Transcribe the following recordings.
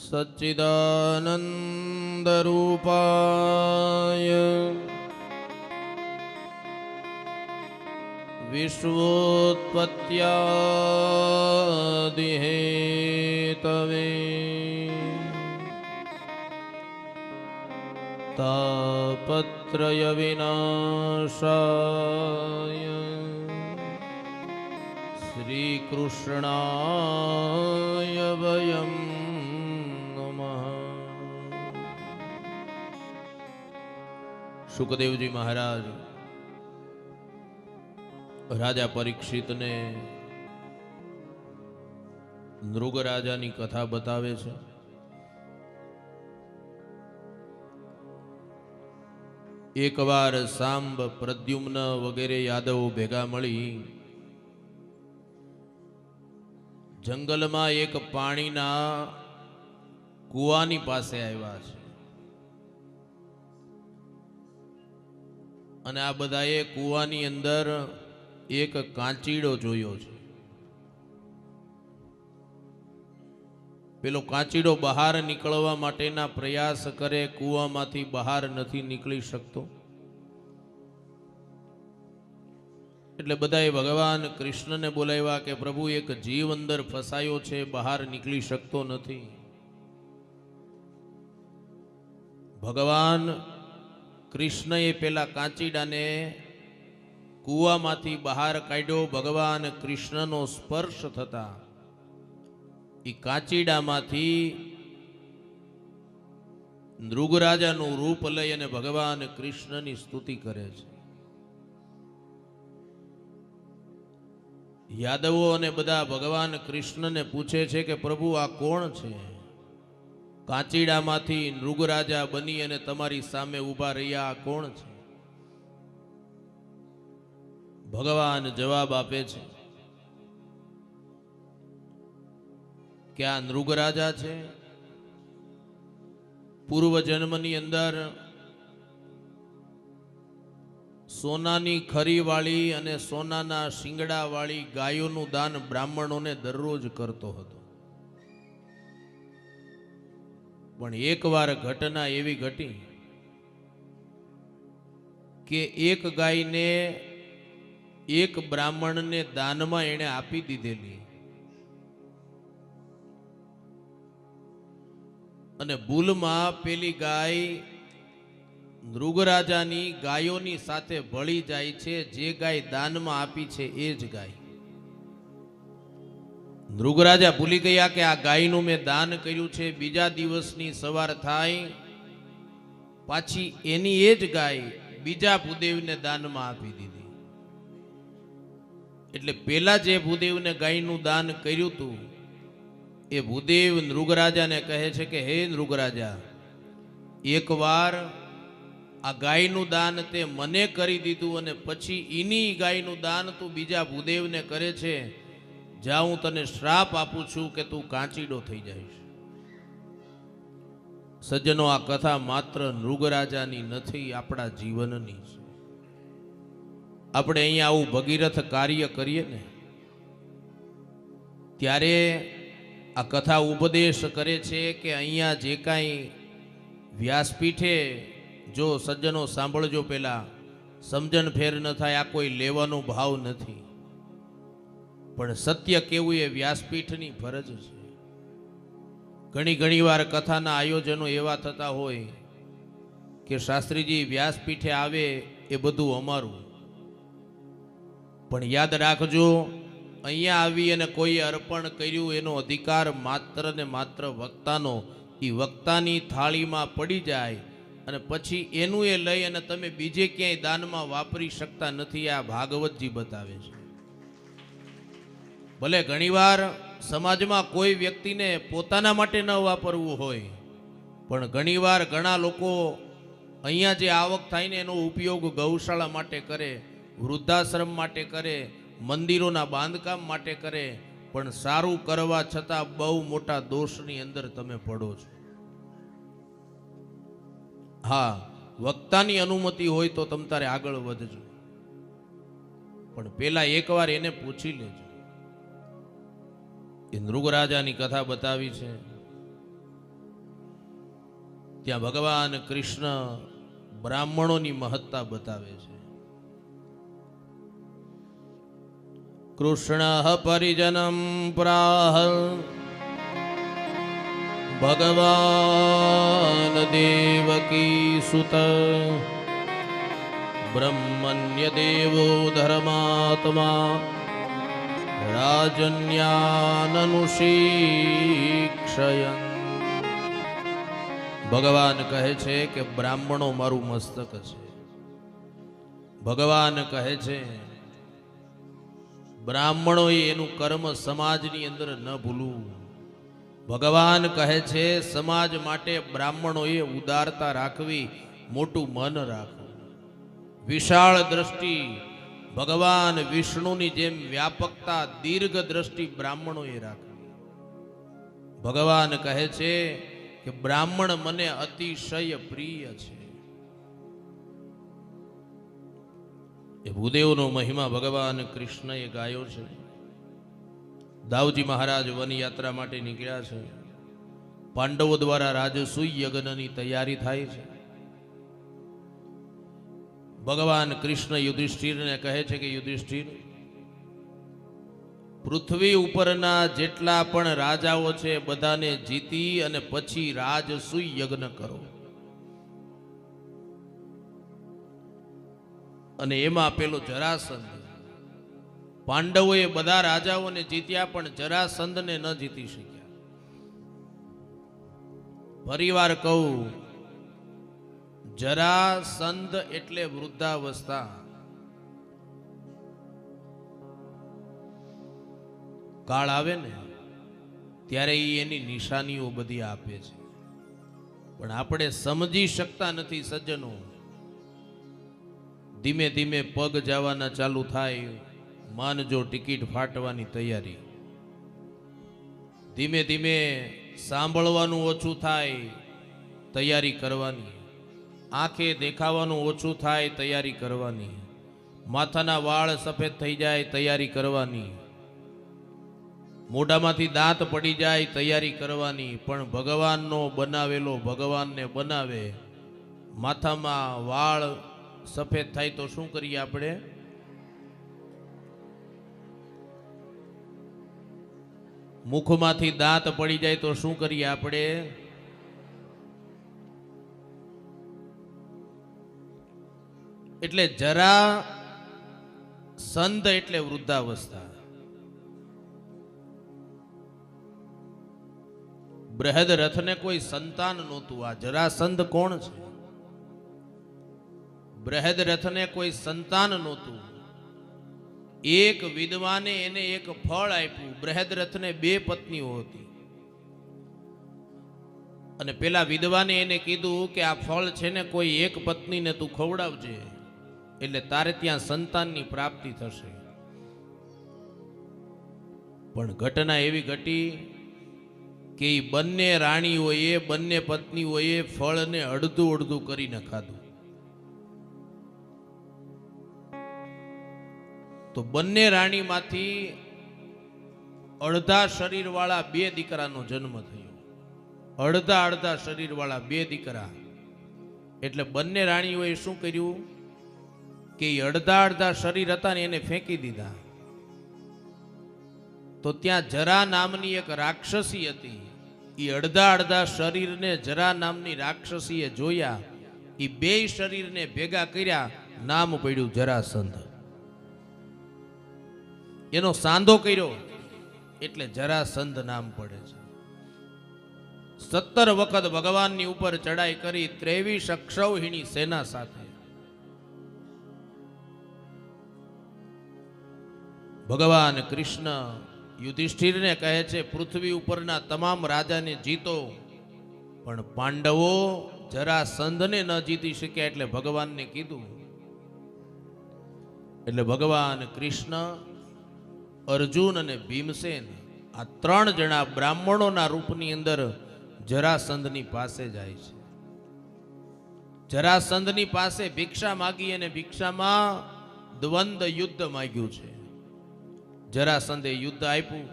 सच्चिदानन्दरूपाय विश्वोत्पत्त्यादिहेतवे तापत्रयविनाशाय श्रीकृष्णाय वयं नमः। शुकदेवजी महाराज राजा परीक्षित ने नृग राजानी कथा बतावे छे। एक बार सांब प्रद्युम्न वगैरह यादव भेगा मळी जंगल में एक पाणीना कुवानी पासे आव्या छे अने आ बधाए कुवानी अंदर एक कांचीड़ो जोयो छे। पेलो कांचीड़ो बहार निकळवा माटेना प्रयास करे, कुवामांथी बहार नथी निकળી શકતો। એટલે બધાએ ભગવાન કૃષ્ણને બોલાવ્યા કે પ્રભુ એક જીવ અંદર ફસાયો છે, બહાર નીકળી શકતો નથી। ભગવાન કૃષ્ણએ પેલા કાંચીડાને કૂવામાંથી બહાર કાઢ્યો। ભગવાન કૃષ્ણનો સ્પર્શ થતા એ કાંચીડામાંથી નૃગરાજાનું રૂપ લઈ અને ભગવાન કૃષ્ણની સ્તુતિ કરે છે। यादवों ने बधा भगवान कृष्ण ने पूछे छे कि प्रभु आ कोण छे? कांचीड़ा मांथी नृगराजा बनी अने तमारी सामे उभा रह्या, आ कोण छे? भगवान जवाब आपे छे कि आ नृगराजा छे। पूर्व जन्मनी अंदर सोनानी खरी वाली अने सोनाना शिंगड़ा वाली गायोनु दान ब्राह्मणों ने दररोज करतो हतो। पण एक वार घटना एवी घटी के एक गाय ने एक ब्राह्मण ने दान में एणे आपी दीधेली अने भूल में पेली गाय नृगराजानी गायोनी साथे भળી જાય છે। જે ગાય દાનમાં આપી છે એ જ ગાય। નૃગરાજા ભૂલી ગયા કે આ ગાયનું મેં દાન કર્યું છે। બીજા દિવસની સવાર થાય પાછી એની એ જ ગાય બીજા ભૂદેવને દાનમાં આપી દીધી। એટલે પેલા જે ભૂદેવને ગાયનું દાન કર્યું હતું એ ભૂદેવ નૃગરાજાને કહે છે કે હે નૃગરાજા, એકવાર आ गायनु दान ते मने करी दीधुं अने पछी इनी गायनु दान तू बीजा भूदेव ने करे छे। जा हूँ तने श्राप आपू छूं के तू कांचीडो थई जाईश। सज्जनो, आ कथा मात्र नृगराजानी नथी, आपड़ा जीवननी छे। आपणे अहींया आवुं भगीरथ कार्य करीए ने त्यारे आ कथा उपदेश करे छे के अहींया जे कांई व्यासपीठे जो सज्जनो सांभळजो, पेला समजण फेर न थाय, आ कोई लेवानो भाव नथी, पण सत्य केवुं ए व्यासपीठनी फरज छे। घणी वार कथाना आयोजनो एवा थता होय के शास्त्रीजी व्यासपीठे आवे ए बधुं अमारुं, पण याद राखजो अहींया आवी अने कोई अर्पण कर्युं एनो अधिकार मात्र ने मात्र वक्तानो ई वक्तानी थाळीमां पड़ी जाय અને પછી એનું એ લઈ અને તમે બીજે ક્યાંય દાનમાં વાપરી શકતા નથી। આ ભાગવતજી बतावे છે। ભલે ઘણીવાર સમાજમાં કોઈ વ્યક્તિને પોતાના માટે ન વાપરવું હોય, પણ ઘણીવાર ઘણા લોકો અહીંયા જે આવક થાય ને એનો ઉપયોગ ગૌશાળા માટે કરે, વૃદ્ધાશ્રમ માટે કરે, મંદિરોના બાંધકામ માટે કરે, પણ સારું કરવા છતાં બહુ મોટા દોષની અંદર તમે પડો છો। हाँ, वक्तानी अनुमति होय तो तम तारे आगळ वधजो, पण पेला एक वार एने पूछी लेजो। नृगराजानी कथा बतावी छे ત્યાં ભગવાન કૃષ્ણ બ્રાહ્મણોની મહત્તા બતાવે છે. કૃષ્ણ પરિજનમ પ્રાહ ભગવાન દેવકી સુત બ્રહ્મણ્ય દેવો ધર્માત્મા રાજન્યાનનુશિક્ષયન. ભગવાન કહે છે કે બ્રાહ્મણો મારું મસ્તક છે. ભગવાન કહે છે બ્રાહ્મણોએ એનું કર્મ સમાજની અંદર ન ભૂલવું. ભગવાન કહે છે સમાજ માટે બ્રાહ્મણોએ ઉદારતા રાખવી, મોટું મન રાખવું, વિશાળ દ્રષ્ટિ, ભગવાન વિષ્ણુની જેમ વ્યાપકતા, દીર્ઘ દ્રષ્ટિ બ્રાહ્મણોએ રાખવી. ભગવાન કહે છે કે બ્રાહ્મણ મને અતિશય પ્રિય છે. એ ભૂદેવનો મહિમા ભગવાન કૃષ્ણએ ગાયો છે. દાઉજી મહારાજ વન યાત્રા માટે નીકળ્યા છે. પાંડવો દ્વારા રાજસૂય યજ્ઞની તૈયારી થાય છે. ભગવાન કૃષ્ણ યુધિષ્ઠિરને કહે છે કે યુધિષ્ઠિર, પૃથ્વી ઉપરના જેટલા પણ રાજાઓ છે બધાને જીતી અને પછી રાજસૂય યજ્ઞ કરો. અને એમાં પેલો જરાસંધ, પાંડવોએ બધા રાજાઓને જીત્યા પણ જરાસંધને ન જીતી શક્યા. ફરીવાર કહું, જરાસંધ એટલે વૃદ્ધાવસ્થા. કાળ આવે ને ત્યારે એની નિશાનીઓ બધી આપે છે, પણ આપણે સમજી શકતા નથી સજ્જનો. ધીમે ધીમે પગ જવાના ચાલુ થાય, માનજો ટિકિટ ફાટવાની તૈયારી. ધીમે ધીમે સાંભળવાનું ઓછું થાય, તૈયારી કરવાની. આંખે દેખાવાનું ઓછું થાય, તૈયારી કરવાની. માથાના વાળ સફેદ થઈ જાય, તૈયારી કરવાની. મોઢામાંથી દાંત પડી જાય, તૈયારી કરવાની. પણ ભગવાનનો બનાવેલો ભગવાનને બનાવે, માથામાં વાળ સફેદ થાય તો શું કરીએ આપણે? મુખમાંથી દાંત પડી જાય તો શું કરીએ આપણે? એટલે જરા સંધ એટલે વૃદ્ધાવસ્થા. બૃહદ રથને કોઈ સંતાન નહોતું. આ જરાસંધ કોણ છે? બૃહદ રથને કોઈ સંતાન નહોતું. એક વિદ્વાને એને એક ફળ આપ્યું. બૃહદ રથને 2 પત્નીઓ હતી અને પેલા વિદ્વાને એને કીધું કે આ ફળ છે ને કોઈ એક પત્નીને તું ખવડાવજે, એટલે તારે ત્યાં સંતાનની પ્રાપ્તિ થશે. પણ ઘટના એવી ઘટી કે એ બંને રાણીઓએ, બંને પત્નીઓએ ફળને અડધું અડધું કરીને ખાધું. તો બંને રાણીમાંથી અડધા શરીર વાળા 2 દીકરાનો જન્મ થયો. અડધા શરીર વાળા 2 દીકરા. એટલે બંને રાણીઓએ શું કર્યું કે અડધા શરીર હતા ને એને ફેંકી દીધા. તો ત્યાં જરા નામની એક રાક્ષસી હતી. એ અડધા શરીરને જરા નામની રાક્ષસીએ જોયા. એ 2 શરીરને ભેગા કર્યા, નામ પડ્યું જરાસંધ. એનો સાંધો કર્યો એટલે જરાસંધ નામ પડે છે. 17 વખત ભગવાનની ઉપર ચડાઈ કરી 23 અક્ષૌહિણી સેના સાથે. ભગવાન કૃષ્ણ યુધિષ્ઠિરને કહે છે પૃથ્વી ઉપરના તમામ રાજાને જીતો, પણ પાંડવો જરાસંધને ન જીતી શક્યા એટલે ભગવાનને કીધું. એટલે ભગવાન કૃષ્ણ, અર્જુન અને ભીમસેન આ 3 જણા બ્રાહ્મણોના રૂપની અંદર જરાસંધની પાસે જાય છે. જરાસંધની પાસે ભિક્ષા માગી અને ભિક્ષામાં દ્વંદ યુદ્ધ માંગ્યું છે. જરાસંધે યુદ્ધ આપ્યું.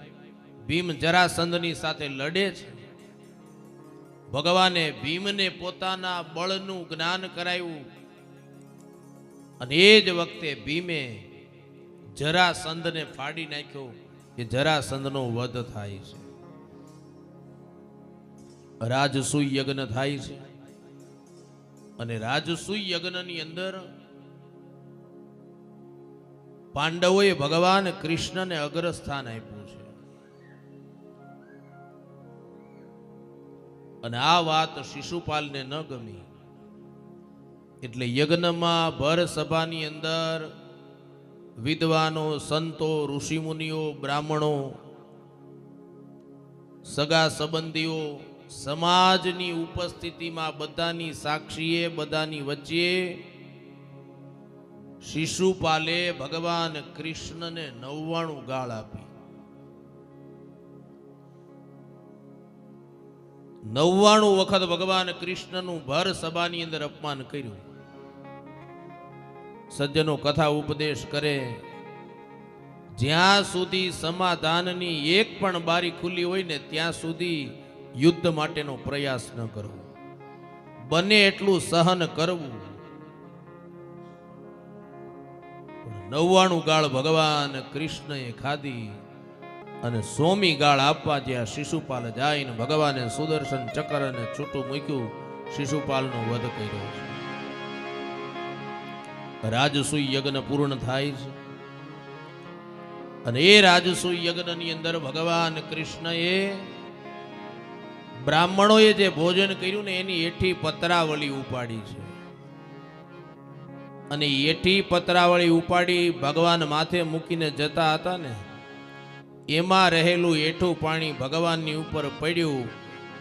ભીમ જરાસંધની સાથે લડે છે. ભગવાને ભીમને પોતાના બળનું જ્ઞાન કરાયું અને એ જ વખતે ભીમે જરાસંધને ફાડી નાખ્યો કે જરાસંધનો વધ થાય છે. રાજસૂય યજ્ઞ થાય છે અને રાજસૂય યજ્ઞની અંદર પાંડવોએ ભગવાન કૃષ્ણને અગ્રસ્થાન આપ્યું છે. અને આ વાત શિશુપાલને ન ગમી એટલે યજ્ઞમાં ભર સભાની અંદર વિદ્વાનો, સંતો, ઋષિમુનિઓ, બ્રાહ્મણો, સગા સંબંધીઓ, સમાજની ઉપસ્થિતિમાં બધાની સાક્ષીએ, બધાની વચ્ચે શિશુપાલે ભગવાન કૃષ્ણને 99 ગાળ આપી. 99 વખત ભગવાન કૃષ્ણનું ભર સભાની અંદર અપમાન કર્યું. સજ્જનો કથા ઉપદેશ કરે, જ્યાં સુધી સમાધાનની એક પણ બારી ખુલ્લી હોય ને ત્યાં સુધી યુદ્ધ માટેનો પ્રયાસ ન કરવો, બને એટલું સહન કરવું. 99 ગાળ ભગવાન કૃષ્ણએ ખાધી અને 100મી ગાળ આપવા જ્યાં શિશુપાલ જાઈને ભગવાને સુદર્શન ચક્ર અને છૂટું મૂક્યું, શિશુપાલનો વધ કર્યો છે. રાજસૂય યજ્ઞ પૂર્ણ થાય છે અને એ રાજસૂય યજ્ઞની અંદર ભગવાન કૃષ્ણએ બ્રાહ્મણોએ જે ભોજન કર્યું ને એની એઠી પતરાવળી ઉપાડી છે અને એઠી પતરાવળી ઉપાડી ભગવાન માથે મૂકીને જતા હતા ને, એમાં રહેલું એઠું પાણી ભગવાનની ઉપર પડ્યું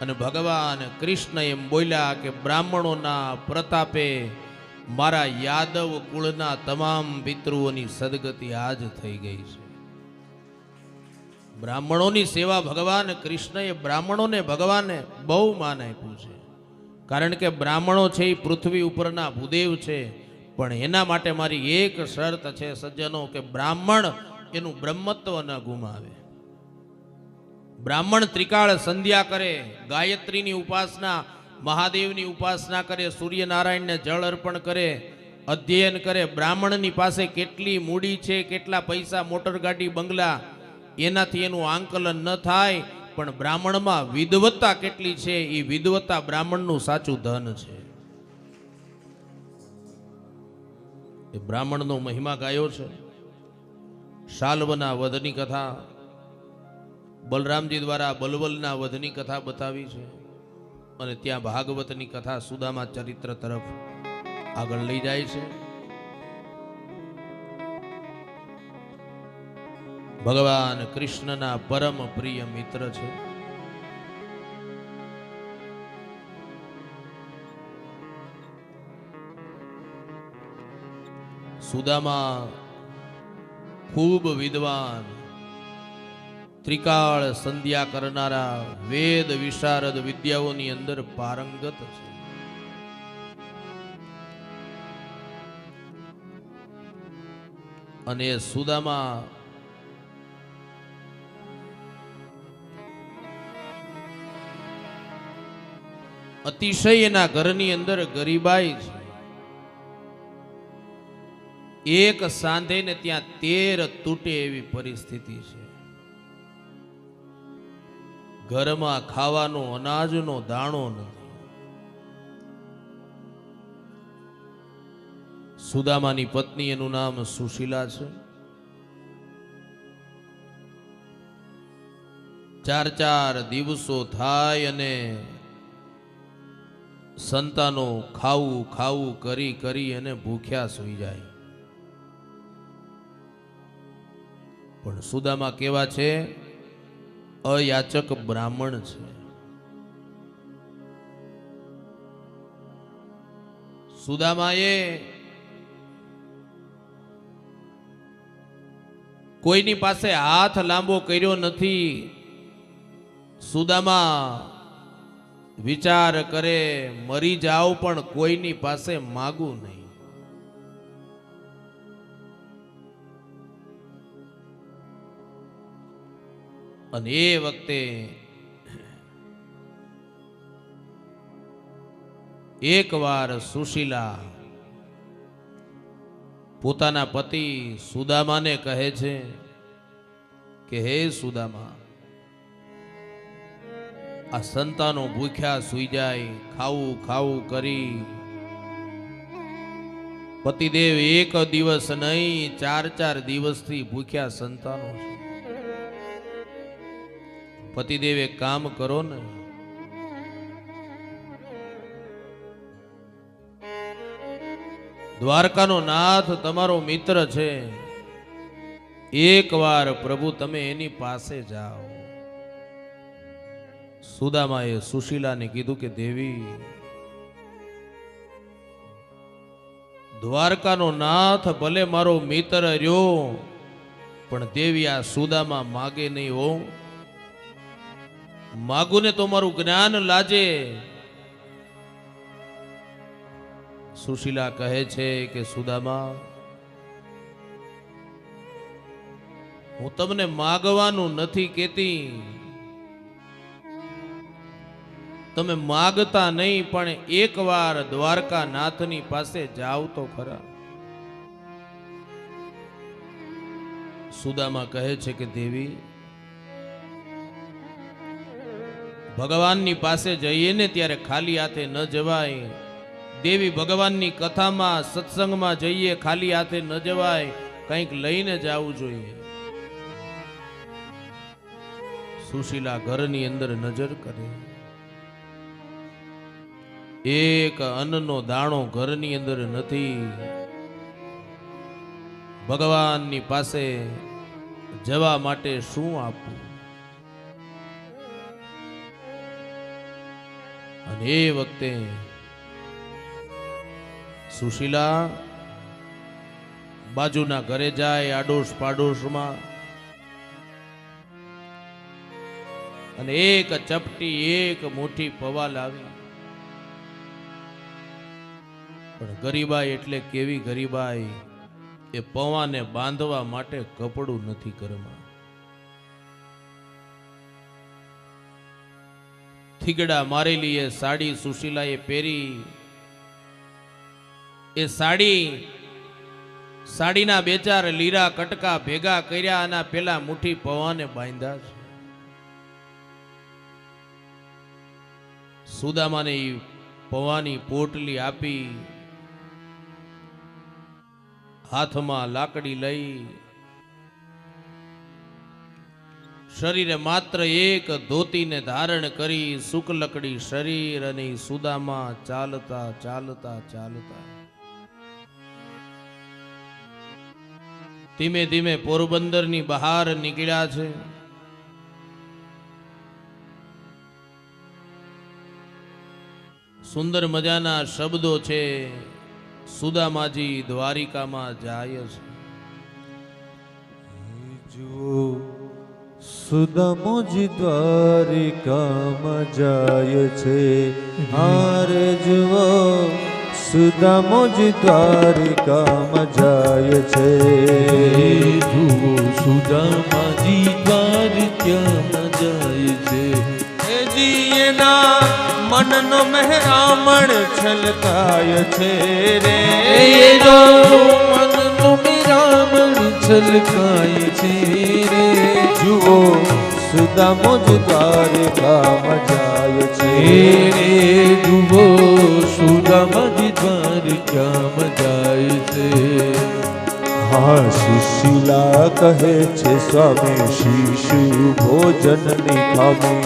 અને ભગવાન કૃષ્ણ એમ બોલ્યા કે બ્રાહ્મણોના પ્રતાપે મારા યાદવ કુળના તમામ પિતૃઓની સદગતિ આજ થઈ ગઈ છે. બ્રાહ્મણોની સેવા ભગવાન કૃષ્ણએ બ્રાહ્મણોને ભગવાને બહુ માન આપ્યું છે, કારણ કે બ્રાહ્મણો છે એ પૃથ્વી ઉપરના ભૂદેવ છે. પણ એના માટે મારી એક શરત છે સજ્જનો, કે બ્રાહ્મણ એનું બ્રહ્મત્વ ન ગુમાવે. બ્રાહ્મણ ત્રિકાળ સંધ્યા કરે, ગાયત્રીની ઉપાસના, મહાદેવની ઉપાસના કરે, સૂર્યનારાયણને જળ અર્પણ કરે, અધ્યયન કરે. બ્રાહ્મણની પાસે કેટલી મૂડી છે, કેટલા પૈસા, મોટર ગાડી, બંગલા, એનાથી એનું આંકલન ન થાય. પણ બ્રાહ્મણમાં વિદ્વત્તા કેટલી છે, એ વિદ્વત્તા બ્રાહ્મણનું સાચું ધન છે. એ બ્રાહ્મણનો મહિમા ગાયો છે. શાલ્વના વધની કથા, બલરામજી દ્વારા બલવલના વધની કથા બતાવી છે અને ત્યાં ભાગવતની કથા સુદામા ચરિત્ર તરફ આગળ લઈ જાય છે. ભગવાન કૃષ્ણના પરમ પ્રિય મિત્ર છે. સુદામા ખૂબ વિદ્વાન, ત્રિકાળ સંધ્યા કરનારા, વેદ વિશારદ વિદ્યાઓની અંદર પારંગત છે. અને સુદામા અતિશય એના ઘરની અંદર ગરીબાઈ છે. એક સાંધે ને ત્યાં 13 તૂટે એવી પરિસ્થિતિ છે. ઘરમાં ખાવાનો અનાજનો દાણો નથી. સુદામાની પત્ની, એનું નામ સુશીલા છે. 4 દિવસો થાય અને સંતાનો ખાવું ખાવું કરી કરી અને ભૂખ્યા સૂઈ જાય. પણ સુદામા કેવા છે? અયાચક બ્રાહ્મણ છે. સુદામાએ કોઈની પાસે હાથ લાંબો કર્યો નથી. સુદામા વિચાર કરે, મરી જાવ પણ કોઈની પાસે માગું નહીં. અને એ વખતે એકવાર સુશીલા પોતાના પતિ સુદામાને કહે છે કે હે સુદામા, આ સંતાનો ભૂખ્યા સૂઈ જાય, ખાવું ખાવું કરી પતિદેવ એક દિવસ નહીં 4 દિવસથી ભૂખ્યા સંતાનો છે. પતિદેવ એક કામ કરો ને, દ્વારકાનો નાથ તમારો મિત્ર છે, એકવાર પ્રભુ તમે એની પાસે જાઓ. સુદામાએ સુશીલાને કીધું કે દેવી, દ્વારકાનો નાથ ભલે મારો મિત્ર રહ્યો, પણ દેવી આ સુદામા માગે નહીં હો. માગું ને તો મારું જ્ઞાન લાજે. સુશીલા કહે છે કે સુદામા, હું તમને માગવાનું નથી કહેતી, તમે માગતા નહીં, પણ એકવાર દ્વારકા નાથની પાસે જાઓ તો ખરા. સુદામા કહે છે કે દેવી, ભગવાનની પાસે જઈએ ને ત્યારે ખાલી હાથે ન જવાય. દેવી, ભગવાનની કથામાં સત્સંગમાં જઈએ ખાલી હાથે ન જવાય, કંઈક લઈને જવું જોઈએ. સુશીલા ઘરની અંદર નજર કરે, એક અન્નનો દાણો ઘરની અંદર નથી. ભગવાનની પાસે જવા માટે શું આપવું? અને એ વખતે સુશીલા બાજુના ઘરે જાય, આડોશ પાડોશમાં, અને એક ચપટી એક મુઠ્ઠી પૌવા લાવી. પણ ગરીબાઈ એટલે કેવી ગરીબાઈ, એ પૌવાને બાંધવા માટે કપડું નથી ઘરમાં. થીગડા મારેલી એ સાડી સુશીલાએ પહેરી. એ સાડીના 2-4 લીરા કટકા ભેગા કર્યા અને પેલા મુઠ્ઠી પૌવાને બાંધ્યા છે. સુદામાને પૌવાની પોટલી આપી, હાથમાં લાકડી લઈ, શરીરે માત્ર એક ધોતીને ધારણ કરી, શુક્લકડી શરીર, અને સુદામા ચાલતા ચાલતા ચાલતા ધીમે ધીમે પોરબંદરની બહાર નીકળ્યા છે. સુંદર મજાના શબ્દો છે, સુદામાજી દ્વારિકામાં જાય છે. જુઓ સુદામોજી દ્વારિકામાં જાય છે. હારે જુઓ સુદામોજી દ્વારિકામાં જાય છે. જુઓ સુદામાજી દ્વારિકામાં જાય છે. એના મનનો મહેરામણ છલકાય છે રે. જો મનનો મહેરામણ છલકાય છે રે. જુઓ સુદામોજી દ્વારિકામાં જાય છે રે. જુઓ સુદામાજી દ્વારિકામાં જાય છે. હા, સુશીલા કહે છે સ્વામી શિશુ ભોજનની ખામી.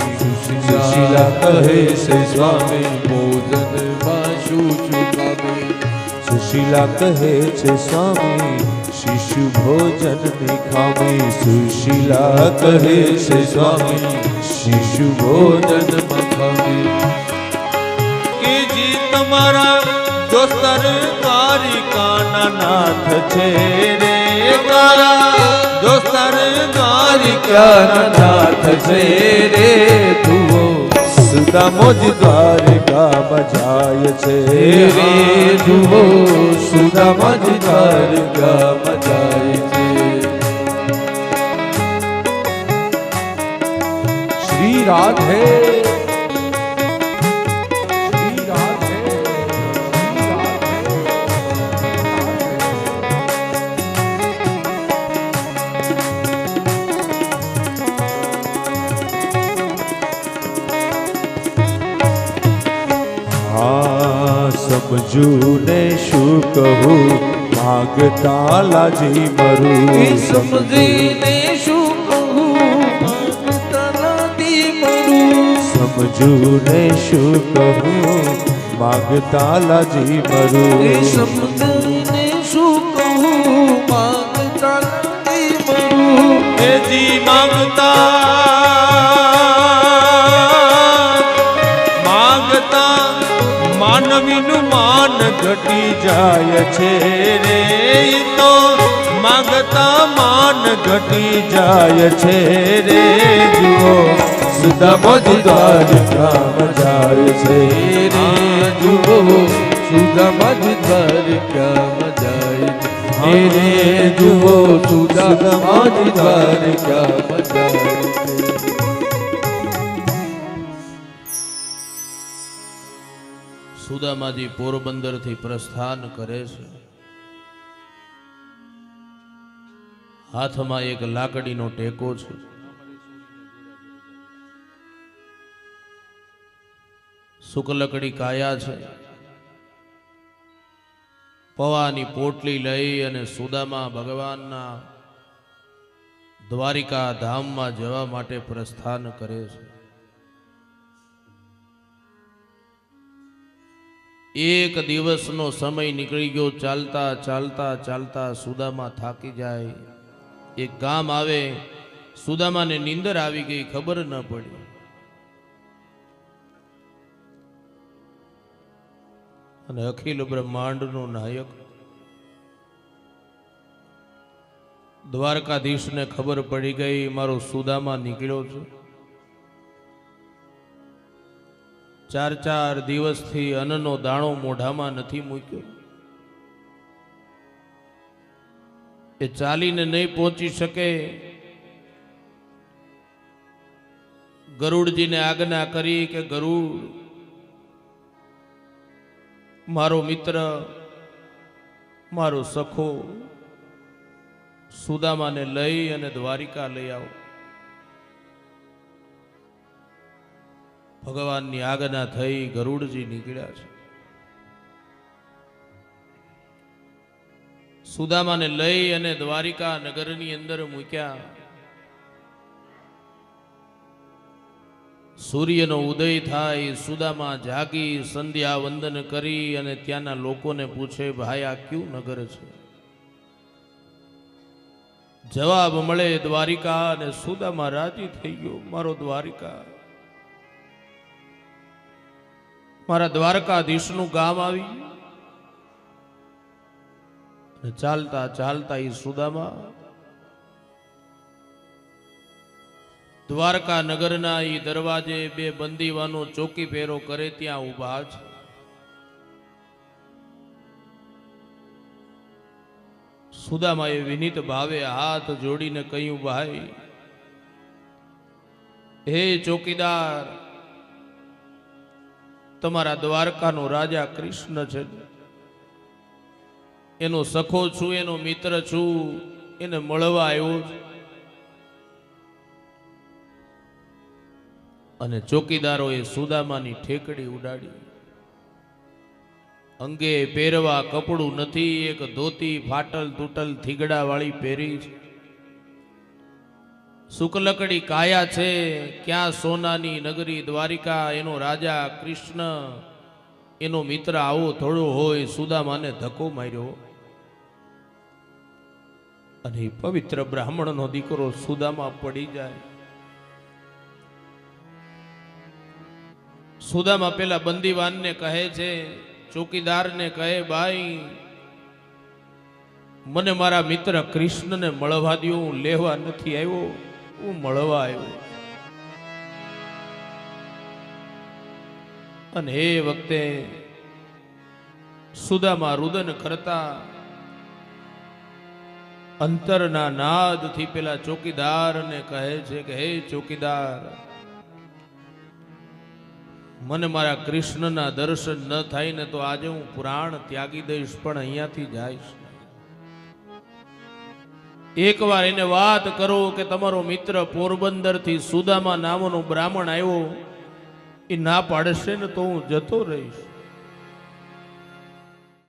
સુશીલા કહે છે સ્વામી ભોજનમાં શું ચૂકાવે. સુશીલા કહે છે સ્વામી શિશુ ભોજનની ખામી. સુશીલા કહે છે સ્વામી શિશુ ભોજનમાં ખામી. કે જી તમારા દોસ્તર દ્વારિકાના નાથ છે રે. તારા દોસ્તર દ્વારિકાના નાથ છે રે. તુઓ સુદામોજી દ્વારિકામાં જાય છે રે. જુઓ સુદામાજી દ્વારિકામાં જાય છે. શ્રી રાધે. સમજું ને શું કહું માગતા લાજી મરું સમજીને શું કહું માગતા લાજી મરું સમજું ને શું કહું માગતા લાજી મરું સમજીને શું કહું માગતા લાજી મરું એ જી માગતા માનવીનું માન ઘટી જાય છે રે તો માંગતા માન ઘટી જાય છે રે જુઓ સુદામા દ્વારકામાં જાય છે રે જુઓ સુદામા દ્વારકામાં જાય છે રે જુઓ સુદામા દ્વારકામાં જાય છે. સુદામાજી પોરબંદરથી પ્રસ્થાન કરે છે. હાથમાં એક લાકડીનો ટેકો છે. શુકલકડી કાયા છે. પવાની પોટલી લઈ અને સુદામા ભગવાનના દ્વારિકા ધામમાં જવા માટે પ્રસ્થાન કરે છે. એક દિવસનો સમય નીકળી ગયો. ચાલતા ચાલતા ચાલતા સુદામા થાકી જાય. એક ગામ આવે. સુદામાને નીંદર આવી ગઈ, ખબર ન પડી. અને અખિલ બ્રહ્માંડનો નાયક દ્વારકાધીશને ખબર પડી ગઈ મારો સુદામા નીકળ્યો છે. 4 દિવસથી અન્નનો દાણો મોઢામાં નથી મૂક્યો. એ ચાલીને નહીં પહોંચી શકે. ગરુડજીને આજ્ઞા કરી કે ગરુડ, મારો મિત્ર, મારો સખો સુદામાને લઈ અને દ્વારિકા લઈ આવો. ભગવાનની આજ્ઞા થઈ. ગરુડજી નીકળ્યા છે. સુદામાને લઈ અને દ્વારિકા નગરની અંદર મૂક્યા. સૂર્યનો ઉદય થાય. સુદામા જાગી, સંધ્યા વંદન કરી અને ત્યાંના લોકોને પૂછે, ભાઈ આ કયું નગર છે? જવાબ મળે દ્વારિકા. અને સુદામા રાજી થઈ ગયો. મારો દ્વારિકા, મારા દ્વારકાધીશનું ગામ આવી. ચાલતા ચાલતા એ સુદામા દ્વારકા નગરના એ દરવાજે 2 બંદીવાનો ચોકી પહેરો કરે ત્યાં ઊભા છે. સુદામાએ વિનીત ભાવે હાથ જોડીને કહ્યું, ભાઈ, હે ચોકીદાર, તમારા દ્વારકાનો રાજા કૃષ્ણ છે, એનો સખો છું, એનો મિત્ર છું, એને મળવા આવ્યો છું. અને ચોકીદારોએ સુદામાની ઠેકડી ઉડાડી. અંગે પહેરવા કપડું નથી, એક ધોતી ફાટલ તૂટલ થીગડા વાળી પહેરી છે. શુકલકડી કાયા છે. ક્યાં સોનાની નગરી દ્વારિકા, એનો રાજા કૃષ્ણ, એનો મિત્ર આવો થોડો હોય. સુદામાને ધક્કો માર્યો. અને પવિત્ર બ્રાહ્મણનો દીકરો સુદામા પડી જાય. સુદામા પેલા બંદીવાનને કહે છે, ચોકીદારને કહે, ભાઈ, મને મારા મિત્ર કૃષ્ણને મળવા દો. હું લેવા નથી આવ્યો, હું મળવા આવ્યો. અને એ વખતે સુદામા રુદન કરતા અંતરના નાદથી પેલા ચોકીદારને કહે છે કે, હે ચોકીદાર, મને મારા કૃષ્ણના દર્શન ન થાય ને તો આજે હું પ્રાણ ત્યાગી દઈશ, પણ અહીંયાથી જઈશ. એકવાર એને વાત કરો કે તમારો મિત્ર પોરબંદરથી સુદામા નામનો બ્રાહ્મણ આવ્યો, એ ના પાડશે ને તો હું જતો રહીશ.